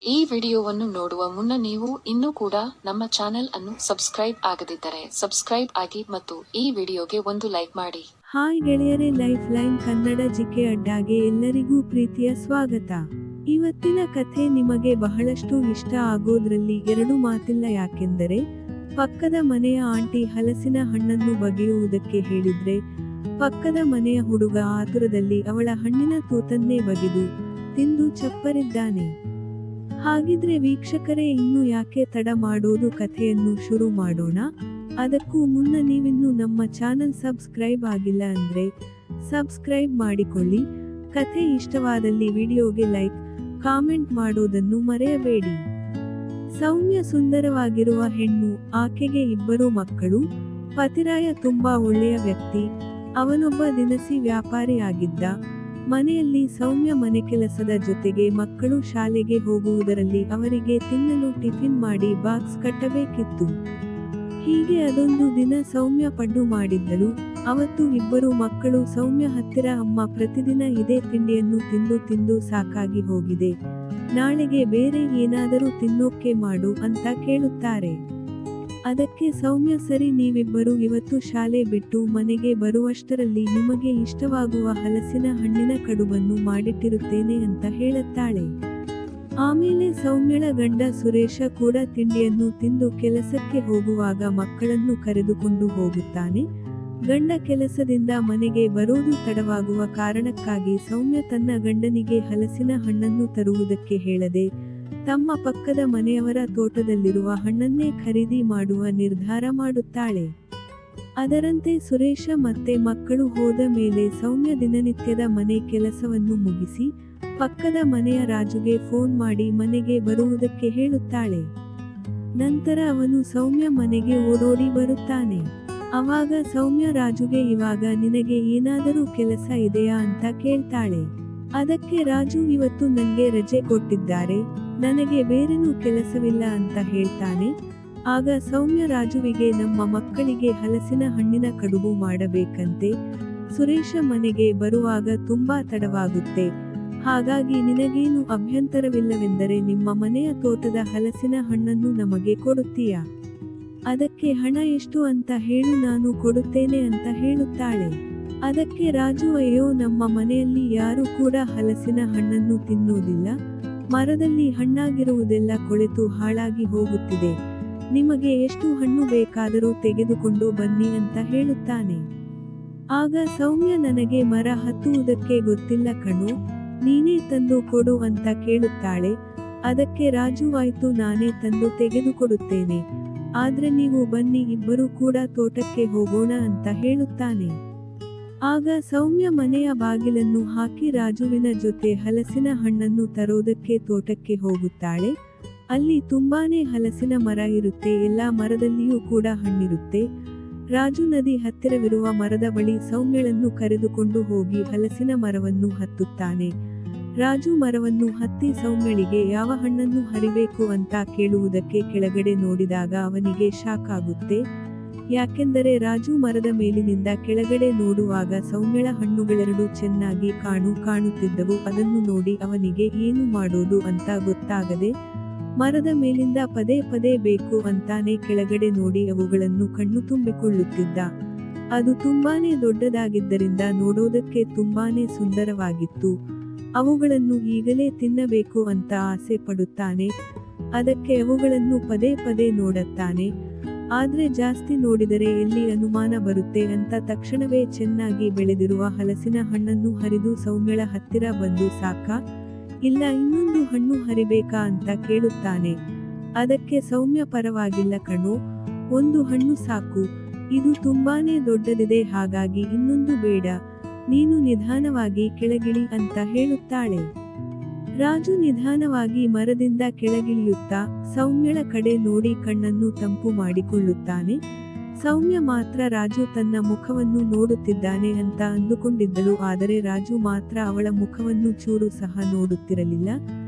ಈ ವಿಡಿಯೋವನ್ನು ನೋಡುವ ಮುನ್ನ ನೀವು ಇನ್ನೂ ಕೂಡ ನಮ್ಮ ಚಾನೆಲ್ ಅನ್ನು ಸಬ್ಸ್ಕ್ರೈಬ್ ಆಗದಿದ್ದರೆ ಸಬ್ಸ್ಕ್ರೈಬ್ ಆಗಿ ಮತ್ತು ಈ ವಿಡಿಯೋಗೆ ಒಂದು ಲೈಕ್ ಮಾಡಿ. ಹಾಯ್ ಗೆಳೆಯರೇ, ಲೈಫ್ ಲೈನ್ ಕನ್ನಡ ಜಿಕೆ ಅಡ್ಡಾಗೆ ಎಲ್ಲರಿಗೂ ಪ್ರೀತಿಯ ಸ್ವಾಗತ. ಇವತ್ತಿನ ಕಥೆ ನಿಮಗೆ ಬಹಳಷ್ಟು ಇಷ್ಟ ಆಗೋದ್ರಲ್ಲಿ ಎರಡು ಮಾತಿಲ್ಲ. ಯಾಕೆಂದರೆ ಪಕ್ಕದ ಮನೆಯ ಆಂಟಿ ಹಲಸಿನ ಹಣ್ಣನ್ನು ಬಗೆಯುವುದಕ್ಕೆ ಹೇಳಿದ್ರೆ ಪಕ್ಕದ ಮನೆಯ ಹುಡುಗ ಆತುರದಲ್ಲಿ ಅವಳ ಹಣ್ಣಿನ ತೂತನ್ನೇ ಬಗೆದು ತಿಂದು ಚಪ್ಪರಿದ್ದಾನೆ. ಹಾಗಿದ್ರೆ ವೀಕ್ಷಕರೇ, ಇನ್ನು ಯಾಕೆ ತಡ ಮಾಡೋದು, ಕಥೆಯನ್ನು ಶುರು ಮಾಡೋಣ. ಅದಕ್ಕೂ ಮುನ್ನ ನೀವಿನ್ನೂ ನಮ್ಮ ಚಾನಲ್ ಸಬ್ಸ್ಕ್ರೈಬ್ ಆಗಿಲ್ಲ ಅಂದ್ರೆ ಸಬ್ಸ್ಕ್ರೈಬ್ ಮಾಡಿಕೊಳ್ಳಿ. ಕಥೆ ಇಷ್ಟವಾದಲ್ಲಿ ವಿಡಿಯೋಗೆ ಲೈಕ್, ಕಾಮೆಂಟ್ ಮಾಡೋದನ್ನು ಮರೆಯಬೇಡಿ. ಸೌಮ್ಯ ಸುಂದರವಾಗಿರುವ ಹೆಣ್ಣು, ಆಕೆಗೆ ಇಬ್ಬರು ಮಕ್ಕಳು. ಪತಿರಾಯ ತುಂಬಾ ಒಳ್ಳೆಯ ವ್ಯಕ್ತಿ, ಅವನೊಬ್ಬ ದಿನಸಿ ವ್ಯಾಪಾರಿ ಆಗಿದ್ದ. ಮನೆಯಲ್ಲಿ ಸೌಮ್ಯ ಮನೆ ಕೆಲಸದ ಜೊತೆಗೆ ಮಕ್ಕಳು ಶಾಲೆಗೆ ಹೋಗುವುದರಲ್ಲಿ ಅವರಿಗೆ ತಿನ್ನಲು ಟಿಫಿನ್ ಮಾಡಿ ಬಾಕ್ಸ್ ಕಟ್ಟಬೇಕಿತ್ತು. ಹೀಗೆ ಅದೊಂದು ದಿನ ಸೌಮ್ಯ ಪಡ್ಡು ಮಾಡಿದ್ದಳು. ಅವತ್ತು ಇಬ್ಬರು ಮಕ್ಕಳು ಸೌಮ್ಯ ಹತ್ತಿರ, ಅಮ್ಮ, ಪ್ರತಿದಿನ ಇದೇ ತಿಂಡಿಯನ್ನು ತಿಂದು ತಿಂದು ಸಾಕಾಗಿ ಹೋಗಿದೆ, ನಾಳೆಗೆ ಬೇರೆ ಏನಾದರೂ ತಿನ್ನೋಕೆ ಮಾಡು ಅಂತ ಕೇಳುತ್ತಾರೆ. ಅದಕ್ಕೆ ಸೌಮ್ಯ, ಸರಿ, ನೀವಿಬ್ಬರು ಇವತ್ತು ಶಾಲೆ ಬಿಟ್ಟು ಮನೆಗೆ ಬರುವಷ್ಟರಲ್ಲಿ ನಿಮಗೆ ಇಷ್ಟವಾಗುವ ಹಲಸಿನ ಹಣ್ಣಿನ ಕಡುಬನ್ನು ಮಾಡಿಟ್ಟಿರುತ್ತೇನೆ ಅಂತ ಹೇಳುತ್ತಾಳೆ. ಆಮೇಲೆ ಸೌಮ್ಯಳ ಗಂಡ ಸುರೇಶ ಕೂಡ ತಿಂಡಿಯನ್ನು ತಿಂದು ಕೆಲಸಕ್ಕೆ ಹೋಗುವಾಗ ಮಕ್ಕಳನ್ನು ಕರೆದುಕೊಂಡು ಹೋಗುತ್ತಾನೆ. ಗಂಡ ಕೆಲಸದಿಂದ ಮನೆಗೆ ಬರೋದು ತಡವಾಗುವ ಕಾರಣಕ್ಕಾಗಿ ಸೌಮ್ಯ ತನ್ನ ಗಂಡನಿಗೆ ಹಲಸಿನ ಹಣ್ಣನ್ನು ತರುವುದಕ್ಕೆ ಹೇಳದೆ ತಮ್ಮ ಪಕ್ಕದ ಮನೆಯವರ ತೋಟದಲ್ಲಿರುವ ಹಣ್ಣನ್ನೇ ಖರೀದಿ ಮಾಡುವ ನಿರ್ಧಾರ ಮಾಡುತ್ತಾಳೆ. ಅದರಂತೆ ಸುರೇಶ ಮತ್ತೆ ಮಕ್ಕಳು ಹೋದ ಮೇಲೆ ಸೌಮ್ಯ ದಿನನಿತ್ಯದ ಮನೆ ಕೆಲಸವನ್ನು ಮುಗಿಸಿ ಪಕ್ಕದ ಮನೆಯ ರಾಜುಗೆ ಫೋನ್ ಮಾಡಿ ಮನೆಗೆ ಬರುವುದಕ್ಕೆ ಹೇಳುತ್ತಾಳೆ. ನಂತರ ಅವನು ಸೌಮ್ಯ ಮನೆಗೆ ಓಡೋಡಿ ಬರುತ್ತಾನೆ. ಅವಾಗ ಸೌಮ್ಯ ರಾಜುಗೆ, ಇವಾಗ ನಿನಗೆ ಏನಾದರೂ ಕೆಲಸ ಇದೆಯಾ ಅಂತ ಕೇಳ್ತಾಳೆ. ಅದಕ್ಕೆ ರಾಜು, ಇವತ್ತು ನಂಗೆ ರಜೆ ಕೊಟ್ಟಿದ್ದಾರೆ, ನನಗೆ ಬೇರೇನೂ ಕೆಲಸವಿಲ್ಲ ಅಂತ ಹೇಳ್ತಾನೆ. ಆಗ ಸೌಮ್ಯ ರಾಜುವಿಗೆ, ನಮ್ಮ ಮಕ್ಕಳಿಗೆ ಹಲಸಿನ ಹಣ್ಣಿನ ಕಡುಬು ಮಾಡಬೇಕಂತೆ, ಸುರೇಶ ಮನೆಗೆ ಬರುವಾಗ ತುಂಬಾ ತಡವಾಗುತ್ತೆ, ಹಾಗಾಗಿ ನಿನಗೇನು ಅಭ್ಯಂತರವಿಲ್ಲವೆಂದರೆ ನಿಮ್ಮ ಮನೆಯ ತೋಟದ ಹಲಸಿನ ಹಣ್ಣನ್ನು ನಮಗೆ ಕೊಡುತ್ತೀಯಾ? ಅದಕ್ಕೆ ಹಣ ಎಷ್ಟು ಅಂತ ಹೇಳು, ನಾನು ಕೊಡುತ್ತೇನೆ ಅಂತ ಹೇಳುತ್ತಾಳೆ. ಅದಕ್ಕೆ ರಾಜು, ಅಯ್ಯೋ, ನಮ್ಮ ಮನೆಯಲ್ಲಿ ಯಾರು ಕೂಡ ಹಲಸಿನ ಹಣ್ಣನ್ನು ತಿನ್ನುವುದಿಲ್ಲ, ಮರದಲ್ಲಿ ಹಣ್ಣಾಗಿರುವುದೆಲ್ಲ ಕೊಳೆತು ಹಾಳಾಗಿ ಹೋಗುತ್ತಿದೆ, ನಿಮಗೆ ಎಷ್ಟು ಹಣ್ಣು ಬೇಕಾದರೂ ತೆಗೆದುಕೊಂಡು ಬನ್ನಿ ಅಂತ ಹೇಳುತ್ತಾನೆ. ಆಗ ಸೌಮ್ಯ, ನನಗೆ ಮರ ಹತ್ತುವುದಕ್ಕೆ ಗೊತ್ತಿಲ್ಲ ಕಣೋ, ನೀನೇ ತಂದು ಕೊಡು ಅಂತ ಕೇಳುತ್ತಾಳೆ. ಅದಕ್ಕೆ ರಾಜು, ಆಯ್ತು, ನಾನೇ ತಂದು ತೆಗೆದುಕೊಡುತ್ತೇನೆ, ಆದ್ರೆ ನೀವು ಬನ್ನಿ, ಇಬ್ಬರೂ ಕೂಡ ತೋಟಕ್ಕೆ ಹೋಗೋಣ ಅಂತ ಹೇಳುತ್ತಾನೆ. ಆಗ ಸೌಮ್ಯ ಮನೆಯ ಬಾಗಿಲನ್ನು ಹಾಕಿ ರಾಜುವಿನ ಜೊತೆ ಹಲಸಿನ ಹಣ್ಣನ್ನು ತರೋದಕ್ಕೆ ತೋಟಕ್ಕೆ ಹೋಗುತ್ತಾಳೆ. ಅಲ್ಲಿ ತುಂಬಾನೇ ಹಲಸಿನ ಮರ ಇರುತ್ತೆ, ಎಲ್ಲಾ ಮರದಲ್ಲಿಯೂ ಕೂಡ ಹಣ್ಣಿರುತ್ತೆ. ರಾಜು ನದಿ ಹತ್ತಿರವಿರುವ ಮರದ ಬಳಿ ಸೌಮ್ಯಳನ್ನು ಕರೆದುಕೊಂಡು ಹೋಗಿ ಹಲಸಿನ ಮರವನ್ನು ಹತ್ತುತ್ತಾನೆ. ರಾಜು ಮರವನ್ನು ಹತ್ತಿ ಸೌಮ್ಯಳಿಗೆ ಯಾವ ಹಣ್ಣನ್ನು ಹರಿಬೇಕು ಅಂತ ಕೇಳುವುದಕ್ಕೆ ಕೆಳಗಡೆ ನೋಡಿದಾಗ ಅವನಿಗೆ ಶಾಕ್ ಆಗುತ್ತೆ. ಯಾಕೆಂದರೆ ರಾಜು ಮರದ ಮೇಲಿನಿಂದ ಕೆಳಗಡೆ ನೋಡುವಾಗ ಸೌಮ್ಯಳ ಹಣ್ಣುಗಳೆರಡು ಚೆನ್ನಾಗಿ ಕಾಣುತ್ತಿದ್ದವು. ಅದನ್ನು ನೋಡಿ ಅವನಿಗೆ ಏನು ಮಾಡೋದು ಅಂತ ಗೊತ್ತಾಗದೆ ಮರದ ಮೇಲಿಂದ ಪದೇ ಪದೇ ಬೇಕು ಅಂತಾನೆ ಕೆಳಗಡೆ ನೋಡಿ ಅವುಗಳನ್ನು ಕಣ್ಣು ತುಂಬಿಕೊಳ್ಳುತ್ತಿದ್ದ. ಅದು ತುಂಬಾನೇ ದೊಡ್ಡದಾಗಿದ್ದರಿಂದ ನೋಡೋದಕ್ಕೆ ತುಂಬಾನೇ ಸುಂದರವಾಗಿತ್ತು. ಅವುಗಳನ್ನು ಈಗಲೇ ತಿನ್ನಬೇಕು ಅಂತ ಆಸೆ ಪಡುತ್ತಾನೆ. ಅದಕ್ಕೆ ಅವುಗಳನ್ನು ಪದೇ ಪದೇ ನೋಡುತ್ತಾನೆ. ಆದ್ರೆ ಜಾಸ್ತಿ ನೋಡಿದರೆ ಎಲ್ಲಿ ಅನುಮಾನ ಬರುತ್ತೆ ಅಂತ ತಕ್ಷಣವೇ ಚೆನ್ನಾಗಿ ಬೆಳೆದಿರುವ ಹಲಸಿನ ಹಣ್ಣನ್ನು ಹರಿದು ಸೌಮ್ಯಳ ಹತ್ತಿರ ಬಂದು, ಸಾಕಾ, ಇಲ್ಲ ಇನ್ನೊಂದು ಹಣ್ಣು ಹರಿಬೇಕಾ ಅಂತ ಕೇಳುತ್ತಾನೆ. ಅದಕ್ಕೆ ಸೌಮ್ಯ, ಪರವಾಗಿಲ್ಲ ಕಣೋ, ಒಂದು ಹಣ್ಣು ಸಾಕು, ಇದು ತುಂಬಾನೇ ದೊಡ್ಡದಿದೆ, ಹಾಗಾಗಿ ಇನ್ನೊಂದು ಬೇಡ, ನೀನು ನಿಧಾನವಾಗಿ ಕೆಳಗಿಳಿ ಅಂತ ಹೇಳುತ್ತಾಳೆ. ರಾಜು ನಿಧಾನವಾಗಿ ಮರದಿಂದ ಕೆಳಗಿಳಿಯುತ್ತಾ ಸೌಮ್ಯಳ ಕಡೆ ನೋಡಿ ಕಣ್ಣನ್ನು ತಂಪು ಮಾಡಿಕೊಳ್ಳುತ್ತಾನೆ. ಸೌಮ್ಯ ಮಾತ್ರ ರಾಜು ತನ್ನ ಮುಖವನ್ನು ನೋಡುತ್ತಿದ್ದಾನೆ ಅಂತ ಅಂದುಕೊಂಡಿದ್ದಳು, ಆದರೆ ರಾಜು ಮಾತ್ರ ಅವಳ ಮುಖವನ್ನು ಚೂರು ಸಹ ನೋಡುತ್ತಿರಲಿಲ್ಲ.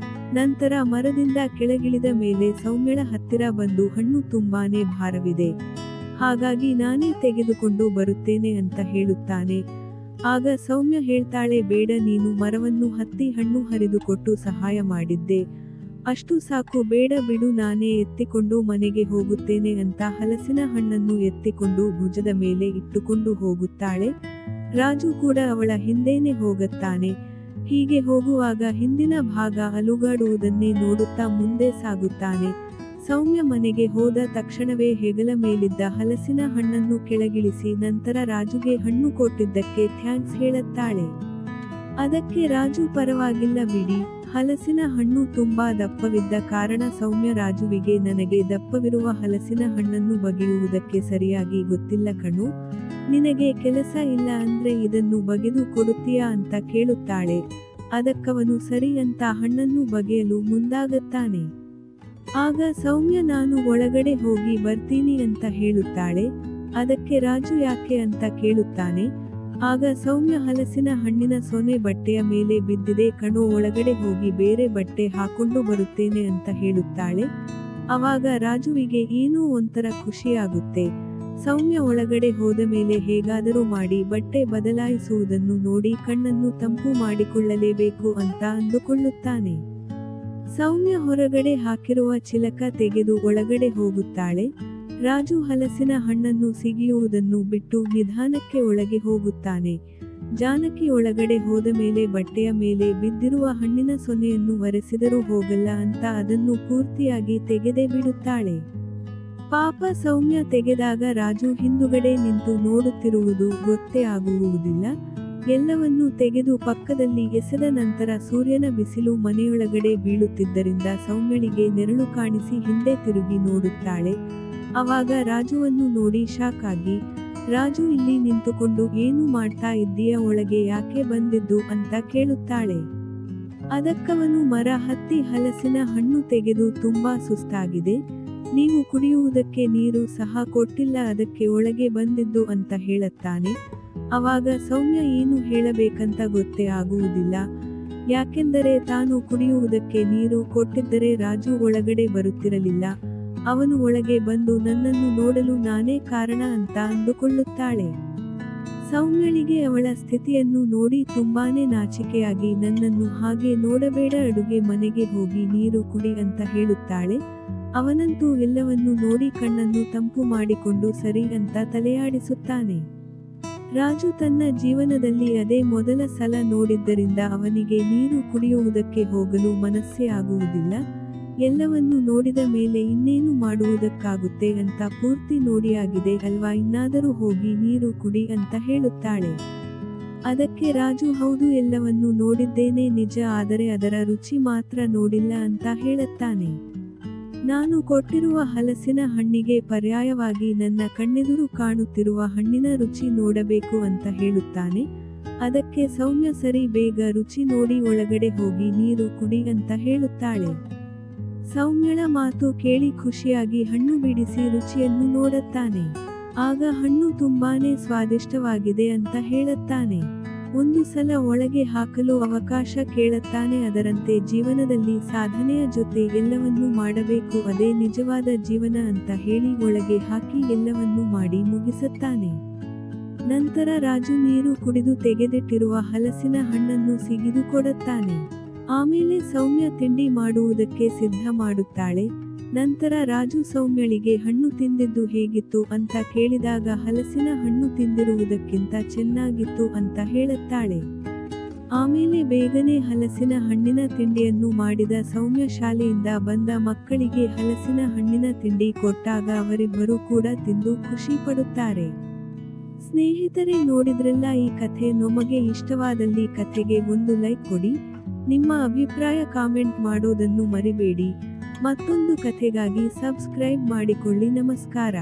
ನಂತರ ಮರದಿಂದ ಕೆಳಗಿಳಿದ ಮೇಲೆ ಸೌಮ್ಯಳ ಹತ್ತಿರ ಬಂದು, ಹಣ್ಣು ತುಂಬಾನೇ ಭಾರವಿದೆ, ಹಾಗಾಗಿ ನಾನೇ ತೆಗೆದುಕೊಂಡು ಬರುತ್ತೇನೆ ಅಂತ ಹೇಳುತ್ತಾನೆ. ಆಗ ಸೌಮ್ಯ ಹೇಳ್ತಾಳೆ, ಬೇಡ, ನೀನು ಮರವನ್ನು ಹತ್ತಿ ಹಣ್ಣು ಹರಿದು ಕೊಟ್ಟು ಸಹಾಯ ಮಾಡಿದ್ದೆ, ಅಷ್ಟು ಸಾಕು, ಬೇಡ ಬಿಡು, ನಾನೇ ಎತ್ತಿಕೊಂಡು ಮನೆಗೆ ಹೋಗುತ್ತೇನೆ ಅಂತ ಹಲಸಿನ ಹಣ್ಣನ್ನು ಎತ್ತಿಕೊಂಡು ಭುಜದ ಮೇಲೆ ಇಟ್ಟುಕೊಂಡು ಹೋಗುತ್ತಾಳೆ. ರಾಜು ಕೂಡ ಅವಳ ಹಿಂದೇನೆ ಹೋಗುತ್ತಾನೆ. ಹೀಗೆ ಹೋಗುವಾಗ ಹಿಂದಿನ ಭಾಗ ಅಲುಗಾಡುವುದನ್ನೇ ನೋಡುತ್ತಾ ಮುಂದೆ ಸಾಗುತ್ತಾನೆ. ಸೌಮ್ಯ ಮನೆಗೆ ಹೋದ ತಕ್ಷಣವೇ ಹೆಗಲ ಮೇಲಿದ್ದ ಹಲಸಿನ ಹಣ್ಣನ್ನು ಕೆಳಗಿಳಿಸಿ ನಂತರ ರಾಜುಗೆ ಹಣ್ಣು ಕೊಟ್ಟಿದ್ದಕ್ಕೆ ಥ್ಯಾಂಕ್ಸ್ ಹೇಳುತ್ತಾಳೆ. ಅದಕ್ಕೆ ರಾಜು, ಪರವಾಗಿಲ್ಲ ಬಿಡಿ, ಹಲಸಿನ ಹಣ್ಣು ತುಂಬಾ ದಪ್ಪವಿದ್ದ ಕಾರಣ ಸೌಮ್ಯ ರಾಜುವಿಗೆ ನನಗೆ ದಪ್ಪವಿರುವ ಹಲಸಿನ ಹಣ್ಣನ್ನು ಬಗೆಯುವುದಕ್ಕೆ ಸರಿಯಾಗಿ ಗೊತ್ತಿಲ್ಲ ಕಣು, ನಿನಗೆ ಕೆಲಸ ಇಲ್ಲ ಅಂದ್ರೆ ಇದನ್ನು ಬಗೆದು ಕೊಡುತ್ತೀಯಾ ಅಂತ ಕೇಳುತ್ತಾಳೆ. ಅದಕ್ಕವನು ಸರಿ ಅಂತ ಹಣ್ಣನ್ನು ಬಗೆಯಲು ಮುಂದಾಗುತ್ತಾನೆ. ಆಗ ಸೌಮ್ಯ, ನಾನು ಒಳಗಡೆ ಹೋಗಿ ಬರ್ತೀನಿ ಅಂತ ಹೇಳುತ್ತಾಳೆ. ಅದಕ್ಕೆ ರಾಜು ಯಾಕೆ ಅಂತ ಕೇಳುತ್ತಾನೆ. ಆಗ ಸೌಮ್ಯ, ಹಲಸಿನ ಹಣ್ಣಿನ ಸೊನೆ ಬಟ್ಟೆಯ ಮೇಲೆ ಬಿದ್ದಿದೆ ಕಣೋ, ಒಳಗಡೆ ಹೋಗಿ ಬೇರೆ ಬಟ್ಟೆ ಹಾಕೊಂಡು ಬರುತ್ತೇನೆ ಅಂತ ಹೇಳುತ್ತಾಳೆ. ಅವಾಗ ರಾಜುವಿಗೆ ಏನೋ ಒಂಥರ ಖುಷಿಯಾಗುತ್ತೆ. ಸೌಮ್ಯ ಒಳಗಡೆ ಹೋದ ಮೇಲೆ ಹೇಗಾದರೂ ಮಾಡಿ ಬಟ್ಟೆ ಬದಲಾಯಿಸುವುದನ್ನು ನೋಡಿ ಕಣ್ಣನ್ನು ತಂಪು ಮಾಡಿಕೊಳ್ಳಲೇಬೇಕು ಅಂತ ಅಂದುಕೊಳ್ಳುತ್ತಾನೆ. ಸೌಮ್ಯ ಹೊರಗಡೆ ಹಾಕಿರುವ ಚಿಲಕ ತೆಗೆದು ಒಳಗಡೆ ಹೋಗುತ್ತಾಳೆ. ರಾಜು ಹಲಸಿನ ಹಣ್ಣನ್ನು ಸಿಗಿಯುವುದನ್ನು ಬಿಟ್ಟು ನಿಧಾನಕ್ಕೆ ಒಳಗೆ ಹೋಗುತ್ತಾನೆ. ಜಾನಕಿ ಒಳಗಡೆ ಹೋದ ಮೇಲೆ ಬಟ್ಟೆಯ ಮೇಲೆ ಬಿದ್ದಿರುವ ಹಣ್ಣಿನ ಸೊನೆಯನ್ನು ಒರೆಸಿದರೂ ಹೋಗಲ್ಲ ಅಂತ ಅದನ್ನು ಪೂರ್ತಿಯಾಗಿ ತೆಗೆದೇ ಬಿಡುತ್ತಾಳೆ. ಪಾಪ ಸೌಮ್ಯ ತೆಗೆದಾಗ ರಾಜು ಹಿಂದುಗಡೆ ನಿಂತು ನೋಡುತ್ತಿರುವುದು ಗೊತ್ತೇ ಆಗುವುದಿಲ್ಲ. ಎಲ್ಲವನ್ನೂ ತೆಗೆದು ಪಕ್ಕದಲ್ಲಿ ಎಸೆದ ನಂತರ ಸೂರ್ಯನ ಬಿಸಿಲು ಮನೆಯೊಳಗಡೆ ಬೀಳುತ್ತಿದ್ದರಿಂದ ಸೌಮ್ಯಳಿಗೆ ನೆರಳು ಕಾಣಿಸಿ ಹಿಂದೆ ತಿರುಗಿ ನೋಡುತ್ತಾಳೆ. ಅವಾಗ ರಾಜುವನ್ನು ನೋಡಿ ಶಾಕ್ ಆಗಿ, ರಾಜು, ಇಲ್ಲಿ ನಿಂತುಕೊಂಡು ಏನು ಮಾಡ್ತಾ ಇದ್ದೀಯ, ಒಳಗೆ ಯಾಕೆ ಬಂದಿದ್ದು ಅಂತ ಕೇಳುತ್ತಾಳೆ. ಅದಕ್ಕವನು, ಮರ ಹತ್ತಿ ಹಲಸಿನ ಹಣ್ಣು ತೆಗೆದು ತುಂಬಾ ಸುಸ್ತಾಗಿದೆ, ನೀವು ಕುಡಿಯುವುದಕ್ಕೆ ನೀರು ಸಹ ಕೊಟ್ಟಿಲ್ಲ, ಅದಕ್ಕೆ ಒಳಗೆ ಬಂದಿದ್ದು ಅಂತ ಹೇಳುತ್ತಾನೆ. ಅವಾಗ ಸೌಮ್ಯ ಏನು ಹೇಳಬೇಕಂತ ಗೊತ್ತೇ ಆಗುವುದಿಲ್ಲ. ಯಾಕೆಂದರೆ ತಾನು ಕುಡಿಯುವುದಕ್ಕೆ ನೀರು ಕೊಟ್ಟಿದ್ದರೆ ರಾಜು ಒಳಗಡೆ ಬರುತ್ತಿರಲಿಲ್ಲ. ಅವನು ಒಳಗೆ ಬಂದು ನನ್ನನ್ನು ನೋಡಲು ನಾನೇ ಕಾರಣ ಅಂತ ಅಂದುಕೊಳ್ಳುತ್ತಾಳೆ. ಸೌಮ್ಯಳಿಗೆ ಅವಳ ಸ್ಥಿತಿಯನ್ನು ನೋಡಿ ತುಂಬಾನೇ ನಾಚಿಕೆಯಾಗಿ, ನನ್ನನ್ನು ಹಾಗೆ ನೋಡಬೇಡ, ಅಡುಗೆ ಮನೆಗೆ ಹೋಗಿ ನೀರು ಕುಡಿ ಅಂತ ಹೇಳುತ್ತಾಳೆ. ಅವನಂತೂ ಎಲ್ಲವನ್ನೂ ನೋಡಿ ಕಣ್ಣನ್ನು ತಂಪು ಮಾಡಿಕೊಂಡು ಸರಿ ಅಂತ ತಲೆಯಾಡಿಸುತ್ತಾನೆ. ರಾಜು ತನ್ನ ಜೀವನದಲ್ಲಿ ಅದೇ ಮೊದಲ ಸಲ ನೋಡಿದ್ದರಿಂದ ಅವನಿಗೆ ನೀರು ಕುಡಿಯುವುದಕ್ಕೆ ಹೋಗಲು ಮನಸ್ಸೇ ಆಗುವುದಿಲ್ಲ. ಎಲ್ಲವನ್ನೂ ನೋಡಿದ ಮೇಲೆ ಇನ್ನೇನು ಮಾಡುವುದಕ್ಕಾಗುತ್ತೆ ಅಂತ ಪೂರ್ತಿ ನೋಡಿಯಾಗಿದೆ ಅಲ್ವಾ, ಇನ್ನಾದರೂ ಹೋಗಿ ನೀರು ಕುಡಿ ಅಂತ ಹೇಳುತ್ತಾಳೆ. ಅದಕ್ಕೆ ರಾಜು, ಹೌದು, ಎಲ್ಲವನ್ನೂ ನೋಡಿದ್ದೇನೆ ನಿಜ, ಆದರೆ ಅದರ ರುಚಿ ಮಾತ್ರ ನೋಡಿಲ್ಲ ಅಂತ ಹೇಳುತ್ತಾನೆ. ನಾನು ಕೊಟ್ಟಿರುವ ಹಲಸಿನ ಹಣ್ಣಿಗೆ ಪರ್ಯಾಯವಾಗಿ ನನ್ನ ಕಣ್ಣೆದುರು ಕಾಣುತ್ತಿರುವ ಹಣ್ಣಿನ ರುಚಿ ನೋಡಬೇಕು ಅಂತ ಹೇಳುತ್ತಾನೆ. ಅದಕ್ಕೆ ಸೌಮ್ಯ, ಸರಿ, ಬೇಗ ರುಚಿ ನೋಡಿ ಒಳಗಡೆ ಹೋಗಿ ನೀರು ಕುಡಿ ಅಂತ ಹೇಳುತ್ತಾಳೆ. ಸೌಮ್ಯಳ ಮಾತು ಕೇಳಿ ಖುಷಿಯಾಗಿ ಹಣ್ಣು ಬಿಡಿಸಿ ರುಚಿಯನ್ನು ನೋಡುತ್ತಾನೆ. ಆಗ ಹಣ್ಣು ತುಂಬಾನೇ ಸ್ವಾದಿಷ್ಟವಾಗಿದೆ ಅಂತ ಹೇಳುತ್ತಾನೆ. ಒಂದು ಸಲ ಒಳಗೆ ಹಾಕಲು ಅವಕಾಶ ಕೇಳುತ್ತಾನೆ. ಅದರಂತೆ ಜೀವನದಲ್ಲಿ ಸಾಧನೆಯ ಜೊತೆ ಎಲ್ಲವನ್ನೂ ಮಾಡಬೇಕು, ಅದೇ ನಿಜವಾದ ಜೀವನ ಅಂತ ಹೇಳಿ ಒಳಗೆ ಹಾಕಿ ಎಲ್ಲವನ್ನೂ ಮಾಡಿ ಮುಗಿಸುತ್ತಾನೆ. ನಂತರ ರಾಜು ನೀರು ಕುಡಿದು ತೆಗೆದಿಟ್ಟಿರುವ ಹಲಸಿನ ಹಣ್ಣನ್ನು ಸಿಗಿದು ಕೊಡುತ್ತಾನೆ. ಆಮೇಲೆ ಸೌಮ್ಯ ತಿಂಡಿ ಮಾಡುವುದಕ್ಕೆ ಸಿದ್ಧ ಮಾಡುತ್ತಾಳೆ. ನಂತರ ರಾಜು ಸೌಮ್ಯಳಿಗೆ ಹಣ್ಣು ತಿಂದಿದ್ದು ಹೇಗಿತ್ತು ಅಂತ ಕೇಳಿದಾಗ ಹಲಸಿನ ಹಣ್ಣು ತಿಂದಿರುವುದಕ್ಕಿಂತ ಚೆನ್ನಾಗಿತ್ತು ಅಂತ ಹೇಳುತ್ತಾಳೆ. ಆಮೇಲೆ ಬೇಗನೆ ಹಲಸಿನ ಹಣ್ಣಿನ ತಿಂಡಿಯನ್ನು ಮಾಡಿದ ಸೌಮ್ಯ ಶಾಲೆಯಿಂದ ಬಂದ ಮಕ್ಕಳಿಗೆ ಹಲಸಿನ ಹಣ್ಣಿನ ತಿಂಡಿ ಕೊಟ್ಟಾಗ ಅವರಿಬ್ಬರೂ ಕೂಡ ತಿಂದು ಖುಷಿ ಪಡುತ್ತಾರೆ. ಸ್ನೇಹಿತರೆ, ನೋಡಿದ್ರಲ್ಲ ಈ ಕಥೆ. ನಿಮಗೆ ಇಷ್ಟವಾದಲ್ಲಿ ಕಥೆಗೆ ಒಂದು ಲೈಕ್ ಕೊಡಿ. ನಿಮ್ಮ ಅಭಿಪ್ರಾಯ ಕಾಮೆಂಟ್ ಮಾಡೋದನ್ನು ಮರಿಬೇಡಿ. ಮತ್ತೊಂದು ಕಥೆಗಾಗಿ ಸಬ್ಸ್ಕ್ರೈಬ್ ಮಾಡಿಕೊಳ್ಳಿ. ನಮಸ್ಕಾರ.